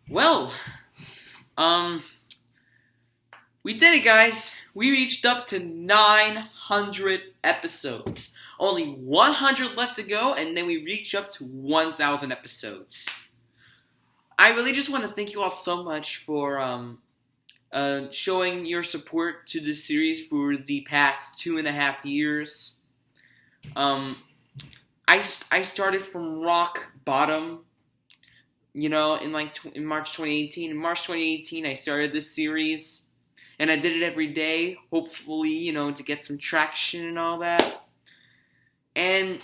Well, um, we did it, guys. We reached up to 900 episodes. Only 100 left to go, and then we reach up to 1,000 episodes. I really just want to thank you all so much for showing your support to this series for the past 2.5 years. I started from rock bottom, in March 2018. In March 2018, I started this series, and I did it every day, hopefully, to get some traction and all that. And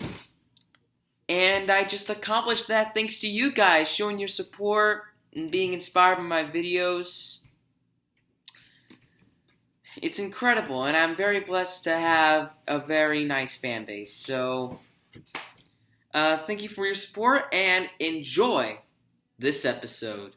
I just accomplished that thanks to you guys showing your support and being inspired by my videos. It's incredible, and I'm very blessed to have a very nice fan base. So, thank you for your support, and enjoy this episode.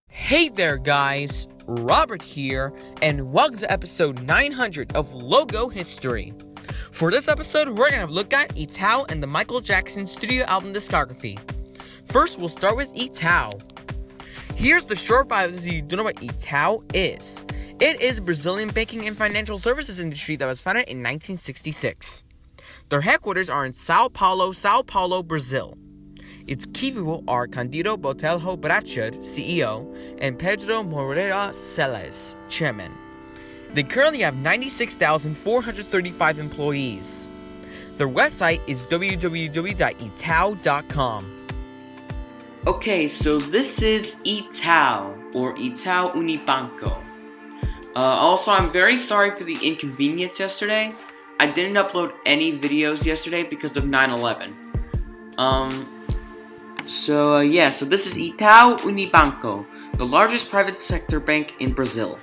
Hey there guys, Robert here, and welcome to episode 900 of Logo History. For this episode, we're going to look at Itau and the Michael Jackson studio album Discography. First, we'll start with Itau. Here's the short bio so you don't know what Itau is. It is a Brazilian banking and financial services industry that was founded in 1966. Their headquarters are in Sao Paulo, Brazil. Its key people are Candido Botelho Brachard, CEO, and Pedro Moreira Celes, Chairman. They currently have 96,435 employees. Their website is www.itau.com. Okay, so this is Itau, or Itau Unibanco. Also, I'm very sorry for the inconvenience yesterday. I didn't upload any videos yesterday because of 9/11. So this is Itau Unibanco, the largest private sector bank in Brazil.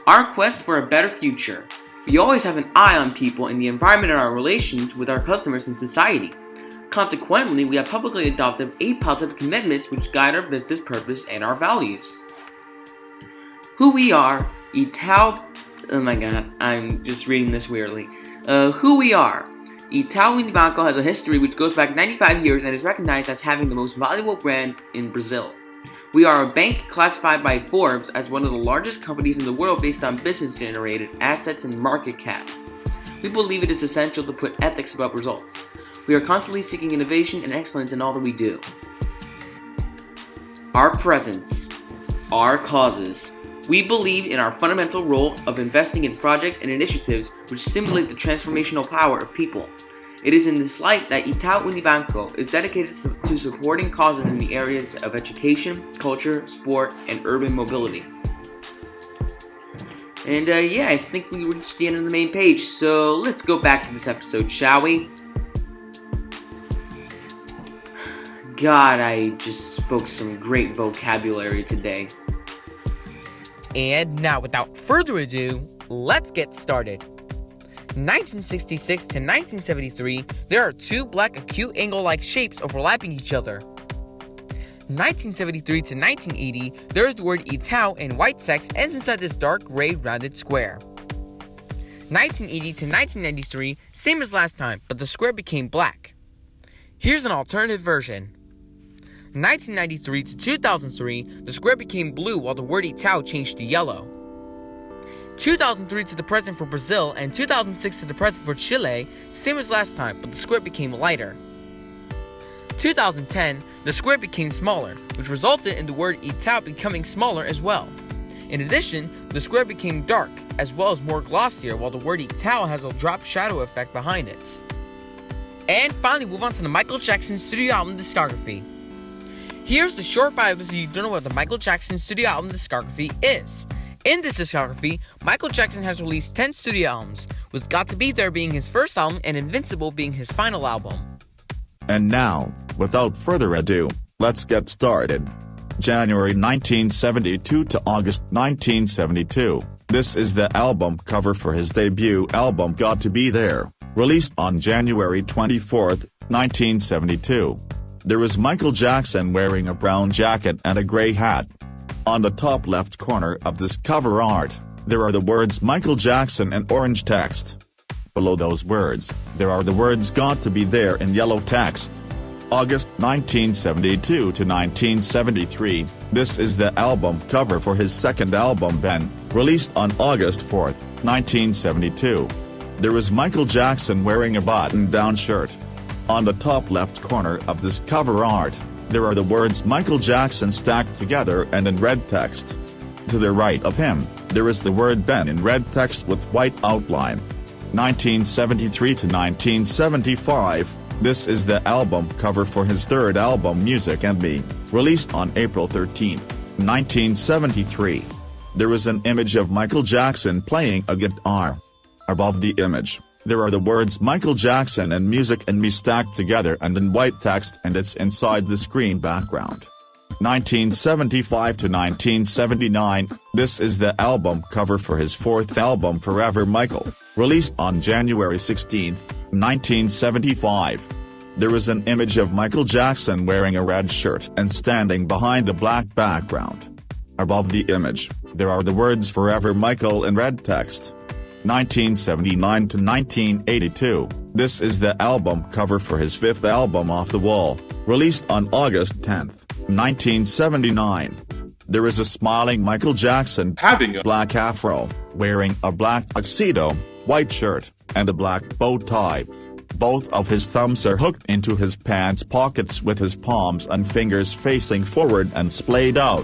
Our quest for a better future. We always have an eye on people and the environment and our relations with our customers and society. Consequently, we have publicly adopted 8 positive commitments which guide our business purpose and our values. Who we are, Itau... Oh my god, I'm just reading this weirdly. Who we are. Itau Unibanco has a history which goes back 95 years and is recognized as having the most valuable brand in Brazil. We are a bank classified by Forbes as one of the largest companies in the world based on business-generated assets and market cap. We believe it is essential to put ethics above results. We are constantly seeking innovation and excellence in all that we do. Our presence. Our causes. We believe in our fundamental role of investing in projects and initiatives which stimulate the transformational power of people. It is in this light that Itau Unibanco is dedicated to supporting causes in the areas of education, culture, sport, and urban mobility. And I think we reached the end of the main page, so let's go back to this episode, shall we? God, I just spoke some great vocabulary today. And now, without further ado, let's get started. 1966 to 1973, there are 2 black acute angle-like shapes overlapping each other. 1973 to 1980, there is the word Itau in white text ends inside this dark gray rounded square. 1980 to 1993, same as last time, but the square became black. Here's an alternative version. 1993 to 2003, the square became blue while the word Itau changed to yellow. 2003 to the present for Brazil and 2006 to the present for Chile, same as last time, but the square became lighter. 2010, the square became smaller, which resulted in the word Itau becoming smaller as well. In addition, the square became dark, as well as more glossier, while the word Itau has a drop shadow effect behind it. And finally, move on to the Michael Jackson studio album Discography. Here's the short bio so you don't know what the Michael Jackson studio album Discography is. In this discography, Michael Jackson has released 10 studio albums, with Got to Be There being his first album and Invincible being his final album. And now, without further ado, let's get started. January 1972 to August 1972. This is the album cover for his debut album Got to Be There, released on January 24, 1972. There is Michael Jackson wearing a brown jacket and a gray hat. On the top left corner of this cover art, there are the words Michael Jackson in orange text. Below those words, there are the words "Got to Be There" in yellow text. August 1972 to 1973, this is the album cover for his second album Ben, released on August 4, 1972. There is Michael Jackson wearing a button-down shirt. On the top left corner of this cover art, there are the words Michael Jackson stacked together and in red text. To the right of him, there is the word Ben in red text with white outline. 1973 to 1975, this is the album cover for his third album Music and Me, released on April 13, 1973. There is an image of Michael Jackson playing a guitar. Above the image, there are the words Michael Jackson and Music and Me stacked together and in white text, and it's inside the screen background. 1975 to 1979, this is the album cover for his fourth album Forever Michael, released on January 16, 1975. There is an image of Michael Jackson wearing a red shirt and standing behind a black background. Above the image, there are the words Forever Michael in red text. 1979 to 1982, this is the album cover for his fifth album Off the Wall, released on August 10, 1979. There is a smiling Michael Jackson having a black afro, wearing a black tuxedo, white shirt, and a black bow tie. Both of his thumbs are hooked into his pants pockets with his palms and fingers facing forward and splayed out.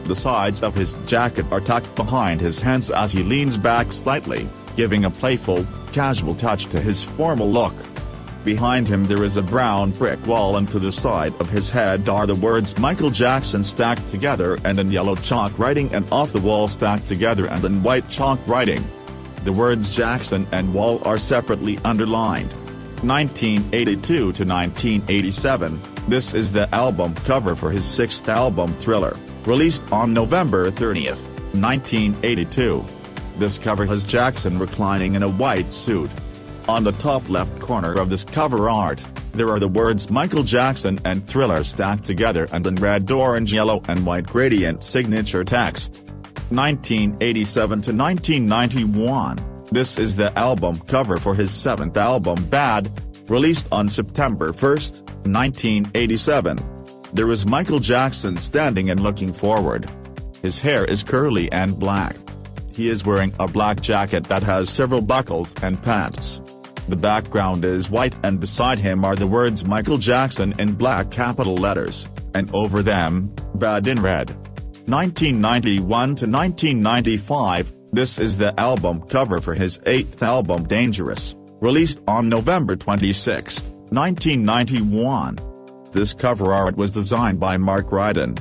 The sides of his jacket are tucked behind his hands as he leans back slightly, giving a playful, casual touch to his formal look. Behind him there is a brown brick wall, and to the side of his head are the words Michael Jackson stacked together and in yellow chalk writing, and Off the Wall stacked together and in white chalk writing. The words Jackson and Wall are separately underlined. 1982 to 1987, this is the album cover for his sixth album Thriller, released on November 30, 1982. This cover has Jackson reclining in a white suit. On the top left corner of this cover art, there are the words Michael Jackson and Thriller stacked together and in red, orange, yellow, and white gradient signature text. 1987 to 1991, this is the album cover for his seventh album Bad, released on September 1, 1987. There is Michael Jackson standing and looking forward. His hair is curly and black. He is wearing a black jacket that has several buckles and pants. The background is white, and beside him are the words Michael Jackson in black capital letters, and over them, Bad in red. 1991 to 1995, this is the album cover for his eighth album Dangerous, released on November 26, 1991. This cover art was designed by Mark Ryden.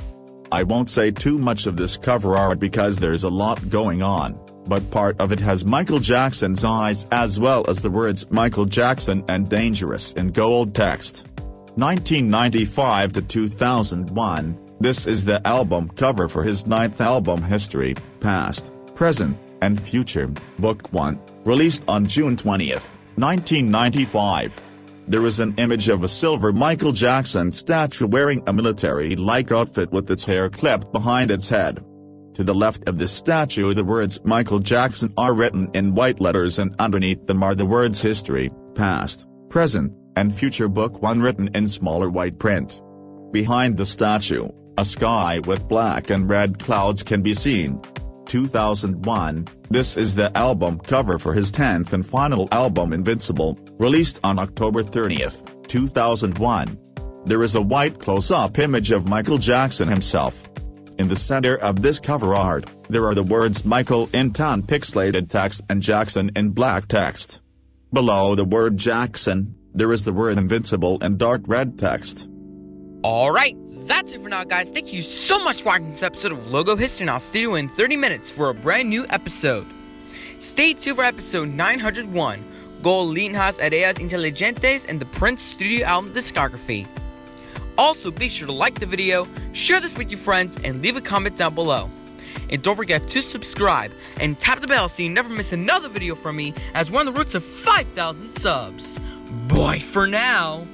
I won't say too much of this cover art because there's a lot going on, but part of it has Michael Jackson's eyes as well as the words Michael Jackson and Dangerous in gold text. 1995 to 2001, this is the album cover for his ninth album History, Past, Present, and Future, Book 1, released on June 20, 1995. There is an image of a silver Michael Jackson statue wearing a military-like outfit with its hair clipped behind its head. To the left of this statue the words Michael Jackson are written in white letters, and underneath them are the words History, Past, Present, and Future Book 1 written in smaller white print. Behind the statue, a sky with black and red clouds can be seen. 2001, this is the album cover for his 10th and final album Invincible, released on October 30, 2001. There is a white close-up image of Michael Jackson himself. In the center of this cover art, there are the words Michael in tan pixelated text and Jackson in black text. Below the word Jackson, there is the word Invincible in dark red text. Alright, that's it for now, guys. Thank you so much for watching this episode of Logo History, and I'll see you in 30 minutes for a brand new episode. Stay tuned for episode 901, Linhas Areas Inteligentes and the Prince Studio album Discography. Also, be sure to like the video, share this with your friends, and leave a comment down below. And don't forget to subscribe and tap the bell so you never miss another video from me as we're on the road to 5,000 subs. Bye for now.